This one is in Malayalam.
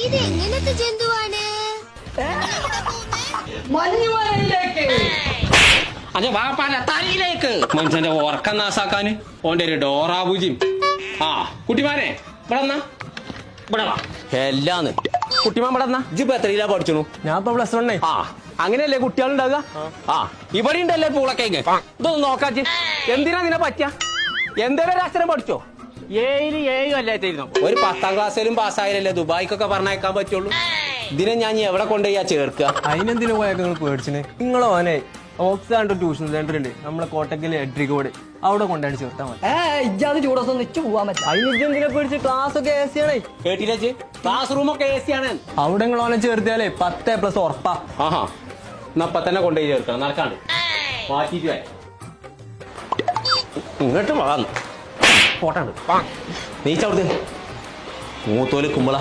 ഇത് എങ്ങനത്തെ ജന്തുവാണ്? മഞ്ഞുമലയിലേക്ക് അതെ വാപ്പാന്റെ തലയിലേക്ക് മനുഷ്യന്റെ ഉറക്കം നാസാക്കാന് ഓന്റെ ഒരു ഡോറാബുജിയും. ആ കുട്ടിമാനെ ഇവിടെ വന്നാ, ഇവിടെ വാ. എല്ലാന്ന് കുട്ടിമാൻ ഇവിടെ വന്നാ. ഇജ്ജിപ്പോ എത്രയിലാ പഠിച്ചു? ഞാൻ ഇപ്പൊ +1. ആ അങ്ങനെയല്ലേ കുട്ടികളുണ്ടാകുക. ആ ഇവിടെ ഉണ്ടല്ലേ പൂളക്കേക്ക്. ഇതൊന്ന് നോക്കാച്ച്. എന്തിനാ നിന്നെ പറ്റിയ? എന്തേലും ഒരു അക്ഷരം പഠിച്ചോ? 7 അല്ലായിരുന്നു. ഒരു 10ാം ക്ലാസ്സിലും പാസ്സായാലല്ലേ ദുബായിക്കൊക്കെ പറഞ്ഞയക്കാൻ പറ്റുള്ളൂ. ഇതിനെ ഞാൻ എവിടെ കൊണ്ടുപോയാ ചേർക്കുക? അതിനെന്തിനു പോയൊക്കെ നിങ്ങൾ പേടിച്ചിന്? നിങ്ങളോ ഓനെ ഓക്സാണ്ട് ട്യൂഷൻ സെന്റർ ഉണ്ട് നമ്മളെ കോട്ടക്കല് എഡ്രിക്കോട്, അവിടെ കൊണ്ടാണ് ചേർത്താൽ മതി. ഇജാത് ചൂടൊന്നും നിച്ച് പോവാൻ പറ്റും. അതിന് ഇജ്ജെന്തിനെ പേടിച്ച്? ക്ലാസ് ഒക്കെ AC ആണേ. കേട്ടില്ലേ? ക്ലാസ് റൂമൊക്കെ AC ആണ്. അവിടെ നിങ്ങൾ ഓനെ ചേർത്തിയാലേ 10+ ഉറപ്പാ. ആഹാ എന്നാ ഇപ്പൊ തന്നെ കൊണ്ടുപോയി ചേർക്കണം. നടക്കാണ്ട് മാറ്റിട്ട് വരാം. ഇങ്ങോട്ട് വളർന്നു പോട്ടാണ്ട് നീച്ചവിടുത്തെ മൂത്തോല് കുമ്പള